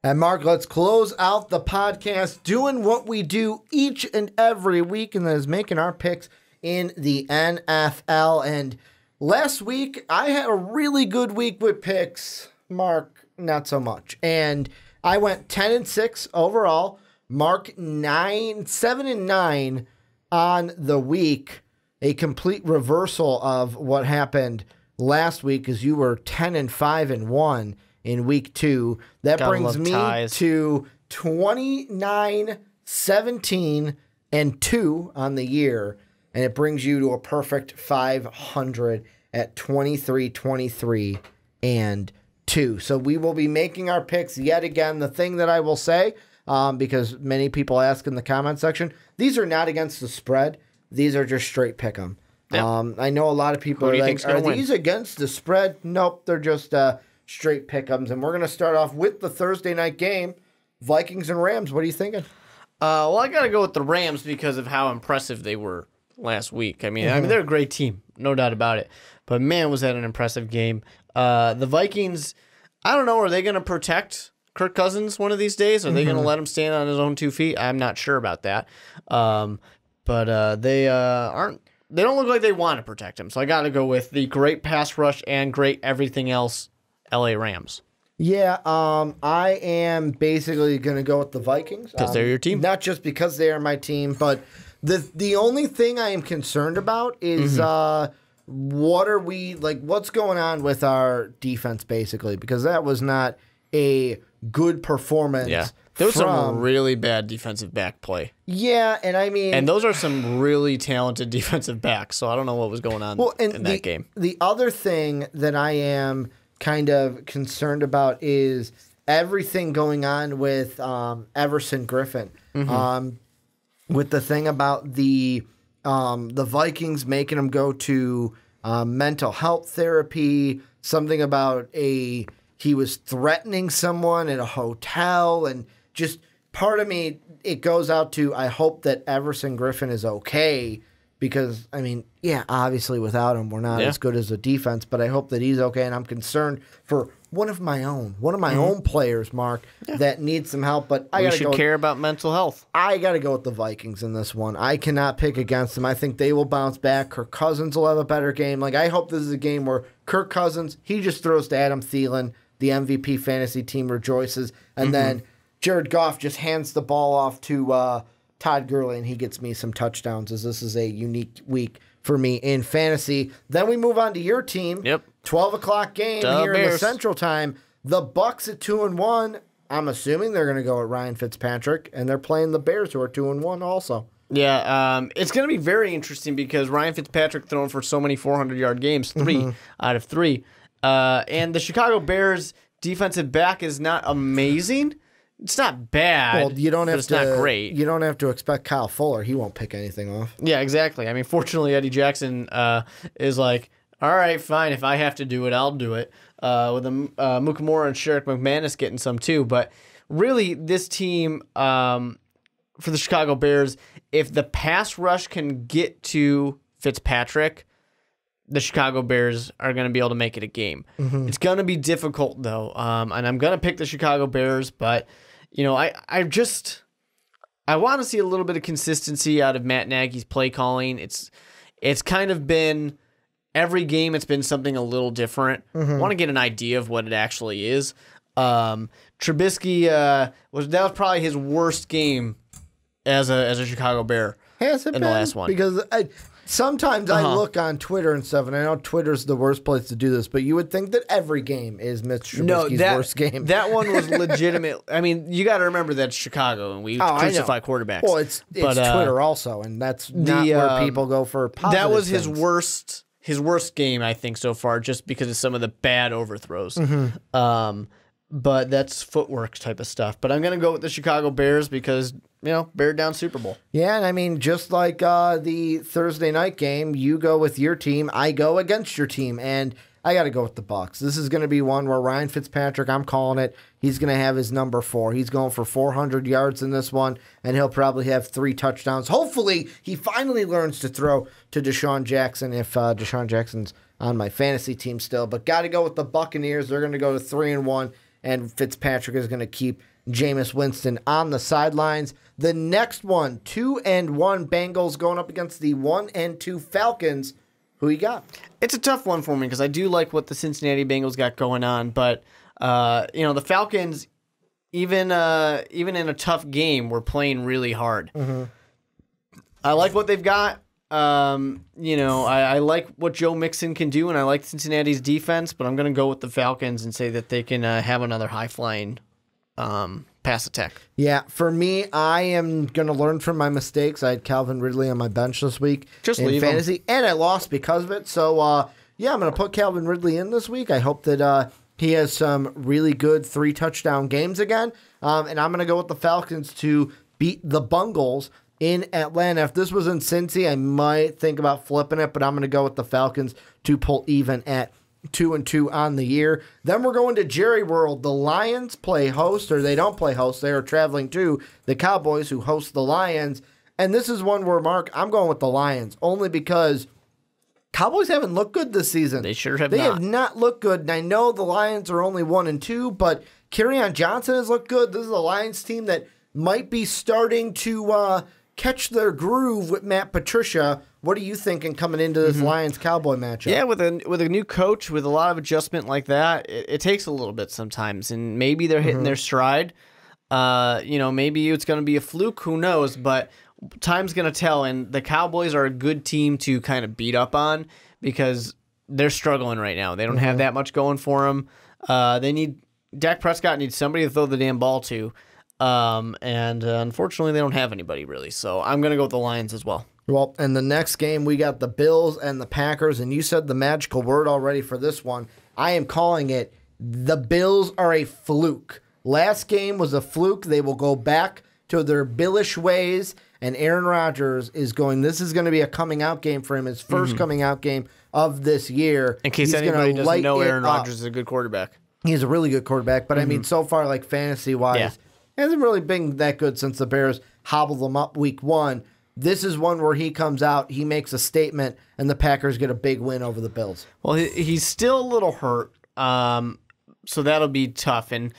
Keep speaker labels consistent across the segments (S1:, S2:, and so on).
S1: And Mark, let's close out the podcast doing what we do each and every week, and that is making our picks in the NFL. And last week, I had a really good week with picks. Mark, not so much. And I went 10-6 overall. Mark 7-9 on the week. A complete reversal of what happened last week, as you were 10-5-1 in week 2. That brings me to 29-17-2 on the year, and it brings you to a perfect 500 at 23-23-2. So we will be making our picks yet again. The thing that I will say, because many people ask in the comment section, these are not against the spread. These are just straight pick 'em. Yep. I know a lot of people are like, are these against the spread? Nope, they're just straight pick-ems. And we're going to start off with the Thursday night game, Vikings and Rams. What are you thinking?
S2: Well, I got to go with the Rams because of how impressive they were last week. I mean, they're a great team, no doubt about it. But, man, was that an impressive game. The Vikings, I don't know, are they going to protect Kirk Cousins one of these days? Are they going to let him stand on his own 2 feet? I'm not sure about that. But they aren't. They don't look like they want to protect him. So I got to go with the great pass rush and great everything else LA Rams.
S1: Yeah, I am basically going to go with the Vikings.
S2: Because they're your team?
S1: Not just because they are my team, but the only thing I am concerned about is what's going on with our defense, basically, because that was not a good performance.
S2: Yeah. There was some really bad defensive back play.
S1: Yeah, and I mean...
S2: And those are some really talented defensive backs, so I don't know what was going on in that game.
S1: The other thing that I am kind of concerned about is everything going on with Everson Griffin. With the thing about the Vikings making him go to mental health therapy, something about he was threatening someone at a hotel, and just part of me, it goes out to, I hope that Everson Griffin is okay, because, I mean, yeah, obviously without him, we're not as good as a defense, but I hope that he's okay, and I'm concerned for one of my own players, Mark, that needs some help. But
S2: we should care about mental health.
S1: I got to go with the Vikings in this one. I cannot pick against them. I think they will bounce back. Kirk Cousins will have a better game. Like, I hope this is a game where Kirk Cousins, he just throws to Adam Thielen, the MVP fantasy team rejoices, and then Jared Goff just hands the ball off to Todd Gurley, and he gets me some touchdowns, as this is a unique week for me in fantasy. Then we move on to your team. 12 o'clock game here in the Central Time. The Bucks at 2-1. I'm assuming they're going to go at Ryan Fitzpatrick, and they're playing the Bears, who are 2-1 also.
S2: Yeah, it's going to be very interesting because Ryan Fitzpatrick thrown for so many 400-yard games, 3 out of 3. And the Chicago Bears defensive back is not amazing. It's not bad.
S1: Well, it's
S2: not great.
S1: You don't have to expect Kyle Fuller. He won't pick anything off.
S2: Yeah, exactly. I mean, fortunately, Eddie Jackson is like, all right, fine. If I have to do it, I'll do it. With Mukamura and Sherrick McManus getting some too. But really, this team for the Chicago Bears, if the pass rush can get to Fitzpatrick, the Chicago Bears are going to be able to make it a game. It's going to be difficult, though, and I'm going to pick the Chicago Bears, but you know, I want to see a little bit of consistency out of Matt Nagy's play calling. It's kind of been every game. It's been something a little different. I want to get an idea of what it actually is. Trubisky was probably his worst game as a Chicago Bear.
S1: Has it
S2: in
S1: been?
S2: The last one?
S1: Because sometimes I look on Twitter and stuff, and I know Twitter's the worst place to do this, but you would think that every game is Mitch Trubisky's worst game.
S2: That one was legitimate. I mean, you got to remember that's Chicago, and we crucify quarterbacks.
S1: Well, it's Twitter also, and that's not where people go for positive
S2: That was
S1: things.
S2: his worst game, I think, so far, just because of some of the bad overthrows. But that's footwork type of stuff. But I'm going to go with the Chicago Bears because, you know, bear down Super Bowl.
S1: Yeah, and I mean, just like the Thursday night game, you go with your team, I go against your team, and I got to go with the Bucs. This is going to be one where Ryan Fitzpatrick, I'm calling it, he's going to have his number 4. He's going for 400 yards in this one, and he'll probably have 3 touchdowns. Hopefully, he finally learns to throw to Deshaun Jackson if Deshaun Jackson's on my fantasy team still. But got to go with the Buccaneers. They're going to go to 3-1. and Fitzpatrick is going to keep Jameis Winston on the sidelines. The next one, 2-1 Bengals going up against the 1-2 Falcons. Who you got?
S2: It's a tough one for me because I do like what the Cincinnati Bengals got going on, but the Falcons, even in a tough game, were playing really hard.
S1: Mm-hmm.
S2: I like what they've got. I like what Joe Mixon can do, and I like Cincinnati's defense, but I'm going to go with the Falcons and say that they can have another high-flying pass attack.
S1: Yeah, for me, I am going to learn from my mistakes. I had Calvin Ridley on my bench this week in fantasy, and I lost because of it. So, I'm going to put Calvin Ridley in this week. I hope that he has some really good 3-touchdown games again, and I'm going to go with the Falcons to beat the Bungles in Atlanta. If this was in Cincy, I might think about flipping it, but I'm going to go with the Falcons to pull even at 2-2 on the year. Then we're going to Jerry World. The Lions play host, or they don't play host. They are traveling to the Cowboys, who host the Lions. And this is one where, Mark, I'm going with the Lions, only because Cowboys haven't looked good this season.
S2: They sure have
S1: not.
S2: They
S1: have not looked good. And I know the Lions are only 1-2, but Kerryon Johnson has looked good. This is a Lions team that might be starting to catch their groove with Matt Patricia. What are you thinking coming into this Lions-Cowboy matchup?
S2: Yeah, with a new coach, with a lot of adjustment like that, it takes a little bit sometimes, and maybe they're hitting their stride. Maybe it's going to be a fluke. Who knows? But time's going to tell, and the Cowboys are a good team to kind of beat up on because they're struggling right now. They don't have that much going for them. Dak Prescott needs somebody to throw the damn ball to. Unfortunately, they don't have anybody really. So I'm going to go with the Lions as well.
S1: Well, in the next game, we got the Bills and the Packers, and you said the magical word already for this one. I am calling it the Bills are a fluke. Last game was a fluke. They will go back to their Billish ways, and Aaron Rodgers is going. This is going to be a coming out game for him, his first coming out game of this year.
S2: In case anybody doesn't know, Aaron Rodgers is a good quarterback.
S1: He's a really good quarterback, but I mean, so far, like fantasy-wise, hasn't really been that good since the Bears hobbled them up week 1. This is one where he comes out, he makes a statement, and the Packers get a big win over the Bills.
S2: Well, he's still a little hurt, so that'll be tough. And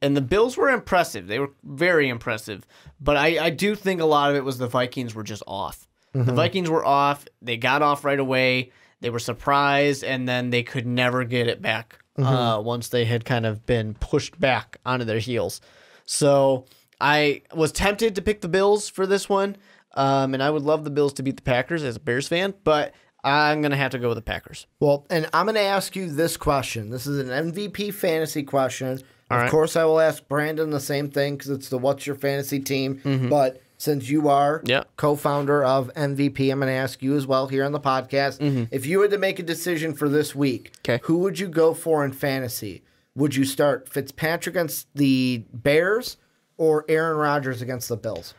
S2: the Bills were impressive. They were very impressive. But I do think a lot of it was the Vikings were just off. The Vikings were off. They got off right away. They were surprised, and then they could never get it back once they had kind of been pushed back onto their heels. So I was tempted to pick the Bills for this one. And I would love the Bills to beat the Packers as a Bears fan, but I'm going to have to go with the Packers.
S1: Well, and I'm going to ask you this question. This is an MVP fantasy question. Of course, I will ask Brandon the same thing because it's the What's Your Fantasy Team. But since you are co-founder of MVP, I'm going to ask you as well here on the podcast. If you had to make a decision for this week, who would you go for in fantasy? Would you start Fitzpatrick against the Bears or Aaron Rodgers against the Bills?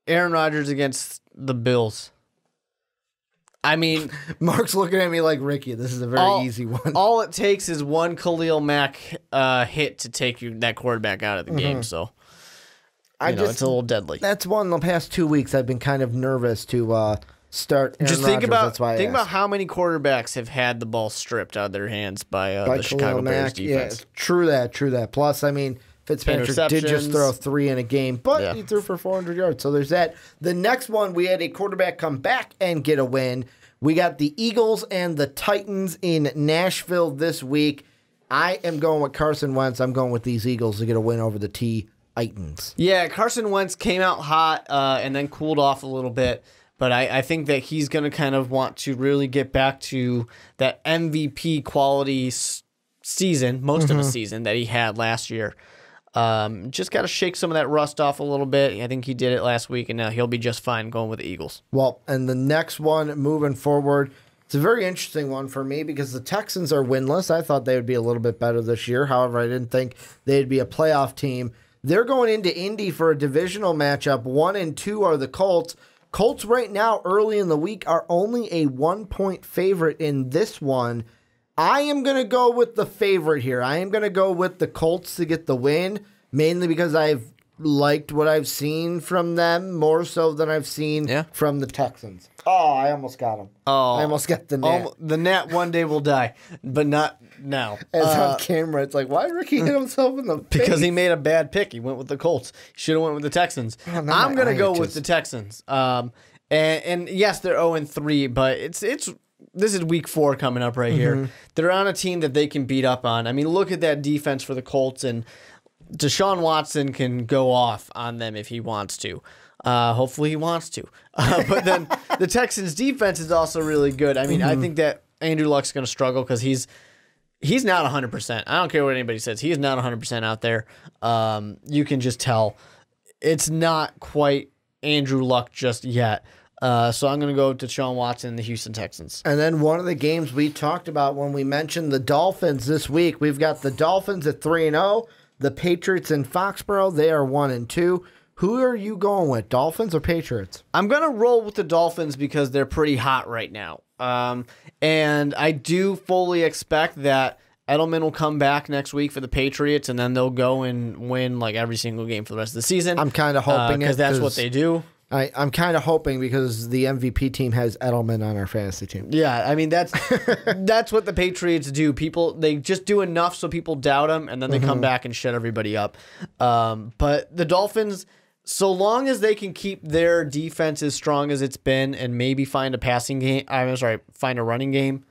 S2: Aaron Rodgers against the Bills. I mean,
S1: Mark's looking at me like, Ricky, this is a very easy one.
S2: All it takes is one Khalil Mack hit to take that quarterback out of the game. So, it's a little deadly.
S1: That's one the past 2 weeks I've been kind of nervous to start Aaron
S2: Just think
S1: Rodgers.
S2: about how many quarterbacks have had the ball stripped out of their hands by the Chicago Bears defense.
S1: Yeah, true that. Plus, I mean, Fitzpatrick did just throw 3 in a game, but he threw for 400 yards. So there's that. The next one, we had a quarterback come back and get a win. We got the Eagles and the Titans in Nashville this week. I am going with Carson Wentz. I'm going with these Eagles to get a win over the Titans.
S2: Yeah, Carson Wentz came out hot and then cooled off a little bit. But I think that he's going to kind of want to really get back to that MVP quality season, most of the season that he had last year. Just got to shake some of that rust off a little bit. I think he did it last week, and now he'll be just fine going with the Eagles.
S1: Well, and the next one moving forward, it's a very interesting one for me because the Texans are winless. I thought they would be a little bit better this year. However, I didn't think they'd be a playoff team. They're going into Indy for a divisional matchup. 1-2 are the Colts. Colts right now, early in the week, are only a 1-point favorite in this one. I am going to go with the favorite here. I am going to go with the Colts to get the win, mainly because I've liked what I've seen from them more so than I've seen from the Texans. Oh, I almost got him.
S2: Oh,
S1: I almost got the Nat.
S2: The Nat one day will die, but not now.
S1: As on camera, it's like, why did Ricky hit himself in the face?
S2: Because he made a bad pick. He went with the Colts. He should have went with the Texans.
S1: Oh,
S2: I'm going to go with the Texans. And yes, they're 0-3, but this is week 4 coming up right here. They're on a team that they can beat up on. I mean, look at that defense for the Colts, and Deshaun Watson can go off on them if he wants to. Hopefully he wants to. But then the Texans' defense is also really good. I mean, I think that Andrew Luck's going to struggle because he's not 100%. I don't care what anybody says. He is not 100% out there. You can just tell. It's not quite Andrew Luck just yet. So I'm going to go to Deshaun Watson and the Houston Texans.
S1: And then one of the games we talked about when we mentioned the Dolphins this week, we've got the Dolphins at 3-0. The Patriots in Foxborough, they are 1-2. Who are you going with, Dolphins or Patriots?
S2: I'm going to roll with the Dolphins because they're pretty hot right now. And I do fully expect that Edelman will come back next week for the Patriots, and then they'll go and win like every single game for the rest of the season.
S1: I'm kind of hoping
S2: because that's what they do.
S1: I'm kind of hoping because the MVP team has Edelman on our fantasy team.
S2: Yeah, I mean that's what the Patriots do. They just do enough so people doubt them, and then they come back and shut everybody up. But the Dolphins, so long as they can keep their defense as strong as it's been, and maybe find a running game,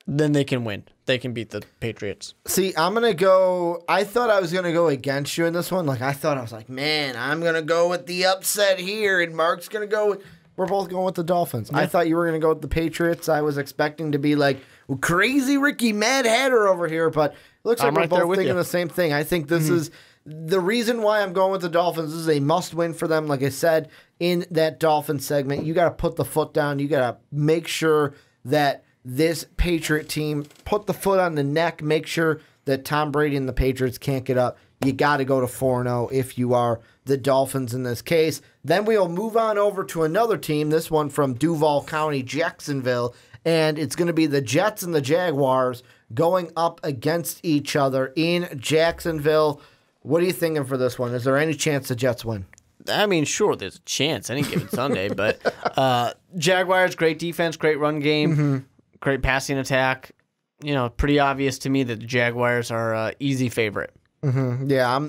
S2: then they can win. They can beat the Patriots.
S1: See, I'm going to go... I thought I was going to go against you in this one. I was like, man, I'm going to go with the upset here, and Mark's going to go with... We're both going with the Dolphins. Yeah. I thought you were going to go with the Patriots. I was expecting to be like, crazy Ricky Mad Hatter over here, but it looks like we're both thinking the same thing. I think this is... The reason why I'm going with the Dolphins is a must-win for them. Like I said, in that Dolphins segment, you got to put the foot down. You got to make sure that this Patriot team put the foot on the neck, make sure that Tom Brady and the Patriots can't get up. You got to go to 4-0 if you are the Dolphins in this case. Then we'll move on over to another team, this one from Duval County, Jacksonville, and it's going to be the Jets and the Jaguars going up against each other in Jacksonville. What are you thinking for this one? Is there any chance the Jets win?
S2: I mean, sure, there's a chance any given Sunday, but Jaguars, great defense, great run game, great passing attack. Pretty obvious to me that the Jaguars are an easy favorite.
S1: Yeah,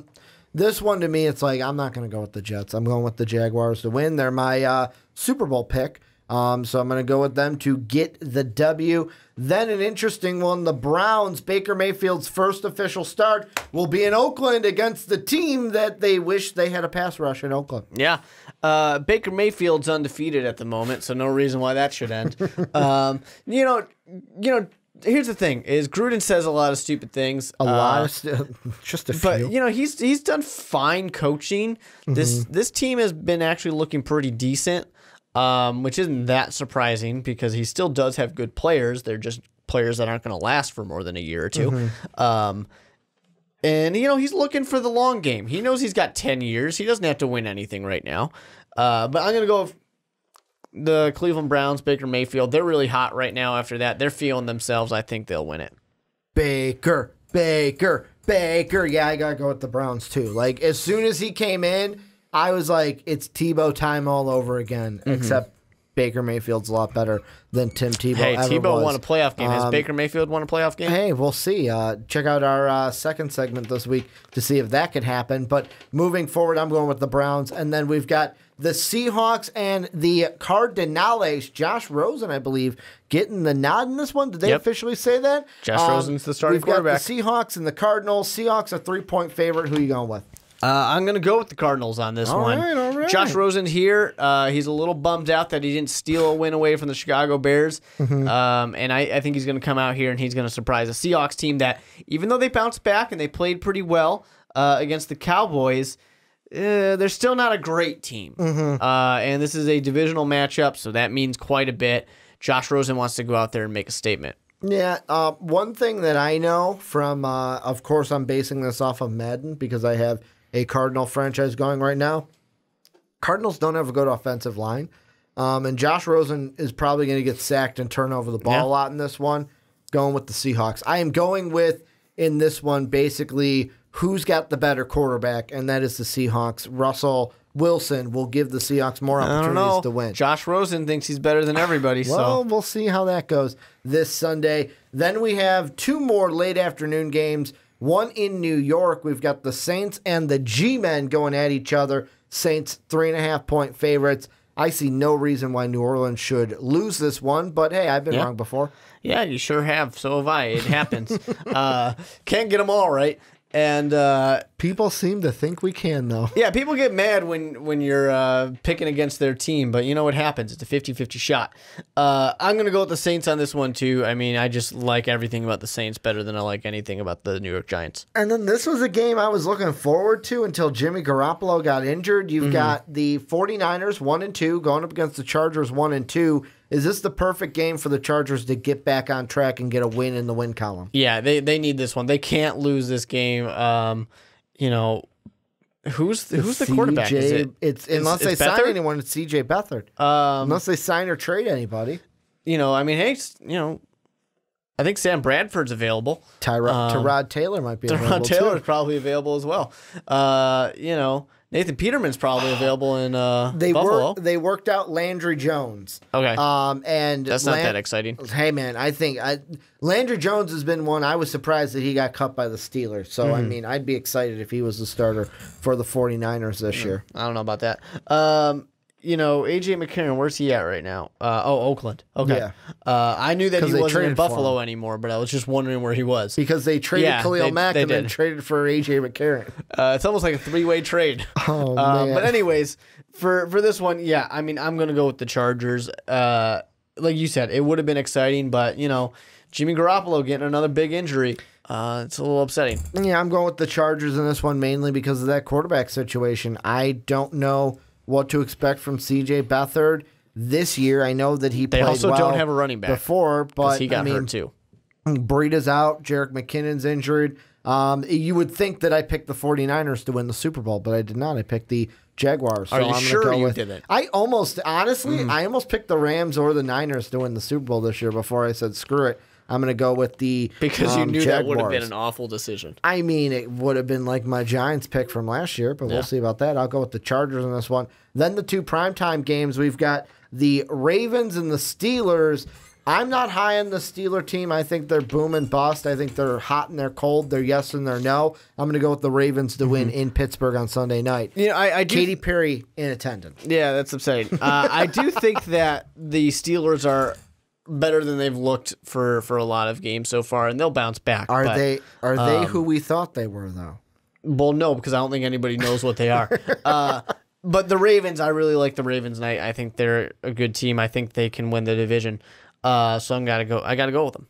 S1: this one to me, it's like I'm not going to go with the Jets. I'm going with the Jaguars to win. They're my Super Bowl pick. So I'm going to go with them to get the W. Then an interesting one, the Browns, Baker Mayfield's first official start will be in Oakland against the team that they wish they had a pass rush in Oakland.
S2: Yeah. Baker Mayfield's undefeated at the moment, so no reason why that should end. Here's the thing: is Gruden says a lot of stupid things.
S1: Just a few.
S2: But he's done fine coaching. This team has been actually looking pretty decent. Which isn't that surprising because he still does have good players. They're just players that aren't going to last for more than a year or two. And he's looking for the long game. He knows he's got 10 years. He doesn't have to win anything right now. But I'm going to go with the Cleveland Browns, Baker Mayfield. They're really hot right now after that. They're feeling themselves. I think they'll win it.
S1: Baker. Yeah, I got to go with the Browns too. Like, as soon as he came in, I was like, it's Tebow time all over again, except Baker Mayfield's a lot better than Tim Tebow ever was.
S2: Hey, Tebow won a playoff game. Has Baker Mayfield won a playoff game?
S1: Hey, we'll see. Check out our second segment this week to see if that could happen. But moving forward, I'm going with the Browns. And then we've got the Seahawks and the Cardinals. Josh Rosen, I believe, getting the nod in this one. Did they officially say that?
S2: Josh Rosen's the starting quarterback.
S1: We've got the Seahawks and the Cardinals. Seahawks a 3-point favorite. Who are you going with?
S2: I'm going to go with the Cardinals on this one.
S1: All right.
S2: Josh Rosen here. He's a little bummed out that he didn't steal a win away from the Chicago Bears. And I think he's going to come out here and he's going to surprise a Seahawks team that, even though they bounced back and they played pretty well against the Cowboys, they're still not a great team. And this is a divisional matchup, so that means quite a bit. Josh Rosen wants to go out there and make a statement.
S1: Yeah, one thing that I know from, of course, I'm basing this off of Madden because I have a Cardinal franchise going right now. Cardinals don't ever go to offensive line. And Josh Rosen is probably going to get sacked and turn over the ball a lot in this one. Going with the Seahawks. I am going with, in this one, basically who's got the better quarterback, and that is the Seahawks. Russell Wilson will give the Seahawks more opportunities to win.
S2: Josh Rosen thinks he's better than everybody.
S1: Well,
S2: so
S1: we'll see how that goes this Sunday. Then we have 2 more late afternoon games. One in New York. We've got the Saints and the G-Men going at each other. Saints 3.5-point favorites. I see no reason why New Orleans should lose this one, but hey, I've been wrong before.
S2: Yeah, you sure have. So have I. It happens. Can't get them all right. And
S1: people seem to think we can, though.
S2: Yeah, people get mad when you're picking against their team, but you know what happens. It's a 50-50 shot. I'm going to go with the Saints on this one, too. I mean, I just like everything about the Saints better than I like anything about the New York Giants.
S1: And then this was a game I was looking forward to until Jimmy Garoppolo got injured. You've got the 49ers 1-2 going up against the Chargers 1-2. Is this the perfect game for the Chargers to get back on track and get a win in the win column?
S2: Yeah, they need this one. They can't lose this game. You know, who's the quarterback?
S1: Unless they sign anyone, it's CJ Beathard. Unless they sign or trade anybody.
S2: You know, I mean, hey, you know, I think Sam Bradford's available.
S1: Tyrod Taylor might be available.
S2: Tyrod Taylor's probably available as well. You know, Nathan Peterman's probably available in Buffalo.
S1: They worked out Landry Jones.
S2: Okay.
S1: And
S2: that's not that exciting.
S1: Hey, man, I think Landry Jones has been one. I was surprised that he got cut by the Steelers. So, I mean, I'd be excited if he was the starter for the 49ers this year.
S2: I don't know about that. You know, A.J. McCarron, where's he at right now? Oakland. Okay. Yeah. I knew that he wasn't in Buffalo anymore, but I was just wondering where he was.
S1: Because they traded Khalil Mack and then traded for A.J. McCarron.
S2: It's almost like a 3-way trade.
S1: Oh, man.
S2: But anyways, for this one, yeah, I mean, I'm going to go with the Chargers. Like you said, it would have been exciting, but, you know, Jimmy Garoppolo getting another big injury. It's a little upsetting.
S1: Yeah, I'm going with the Chargers in this one mainly because of that quarterback situation. I don't know what to expect from C.J. Beathard this year. I know that he played well.
S2: They also don't have a running back
S1: before, but
S2: he got hurt too.
S1: Breida's out. Jerick McKinnon's injured. You would think that I picked the 49ers to win the Super Bowl, but I did not. I picked the Jaguars. So
S2: Are you sure you didn't?
S1: I almost picked the Rams or the Niners to win the Super Bowl this year before I said, screw it. I'm going to go with the
S2: Because you knew
S1: Jaguars.
S2: That would have been an awful decision.
S1: I mean, it would have been like my Giants pick from last year, but we'll see about that. I'll go with the Chargers in this one. Then the 2 primetime games, we've got the Ravens and the Steelers. I'm not high on the Steeler team. I think they're boom and bust. I think they're hot and they're cold. They're yes and they're no. I'm going to go with the Ravens to win in Pittsburgh on Sunday night.
S2: You know, I do
S1: Katy Perry in attendance.
S2: Yeah, that's upsetting. I do think that the Steelers are better than they've looked for a lot of games so far, and they'll bounce back.
S1: Are they who we thought they were, though?
S2: Well, no, because I don't think anybody knows what they are. But the Ravens, I really like the Ravens, and I think they're a good team. I think they can win the division. So I got to go with them.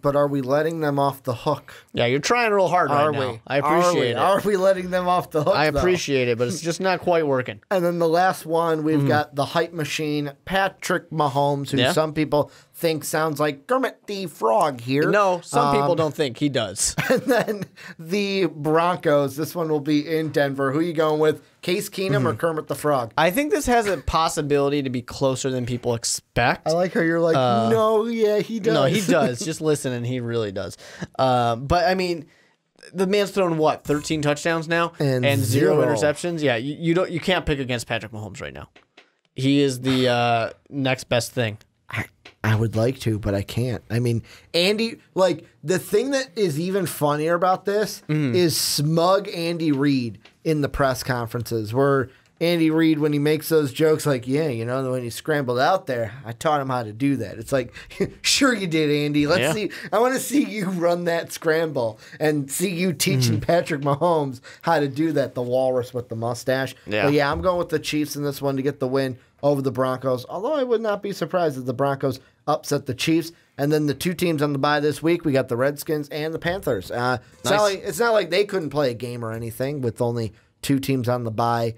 S1: But are we letting them off the hook?
S2: Yeah, you're trying real hard right now. I appreciate it.
S1: Are we letting them off the hook,
S2: I appreciate it, but it's just not quite working.
S1: And then the last one, we've got the hype machine, Patrick Mahomes, who some people think sounds like Kermit the Frog here.
S2: No, some people don't think he does.
S1: And then the Broncos. This one will be in Denver. Who are you going with? Case Keenum or Kermit the Frog?
S2: I think this has a possibility to be closer than people expect.
S1: I like how you're like, no, yeah, he does.
S2: No, he does. Just listen, and he really does. But, I mean, the man's thrown, 13 touchdowns now? And 0 interceptions? Yeah, you can't pick against Patrick Mahomes right now. He is the next best thing.
S1: I would like to, but I can't. I mean, Andy, like, the thing that is even funnier about this is smug Andy Reid in the press conferences, where Andy Reid, when he makes those jokes, like, yeah, you know, when he scrambled out there, I taught him how to do that. It's like, sure you did, Andy. Let's see. I want to see you run that scramble and see you teaching Patrick Mahomes how to do that, the walrus with the mustache.
S2: Yeah.
S1: But yeah, I'm going with the Chiefs in this one to get the win over the Broncos, although I would not be surprised if the Broncos upset the Chiefs. And then the 2 teams on the bye this week, we got the Redskins and the Panthers. It's not like they couldn't play a game or anything with only 2 teams on the bye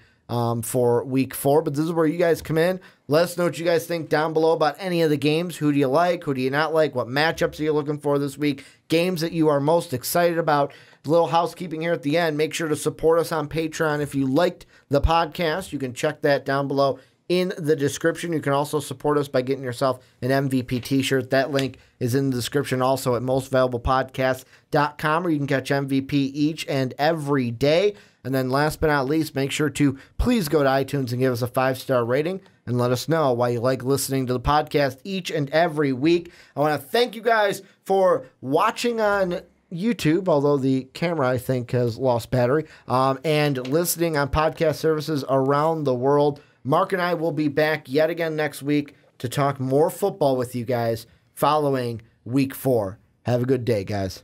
S1: for week 4. But this is where you guys come in. Let us know what you guys think down below about any of the games. Who do you like? Who do you not like? What matchups are you looking for this week? Games that you are most excited about. A little housekeeping here at the end. Make sure to support us on Patreon. If you liked the podcast, you can check that down below in the description. You can also support us by getting yourself an MVP t-shirt. That link is in the description also at mostvaluablepodcast.com, where you can catch MVP each and every day. And then last but not least, make sure to please go to iTunes and give us a 5-star rating and let us know why you like listening to the podcast each and every week. I want to thank you guys for watching on YouTube, although the camera, I think, has lost battery, and listening on podcast services around the world. Mark and I will be back yet again next week to talk more football with you guys following week 4. Have a good day, guys.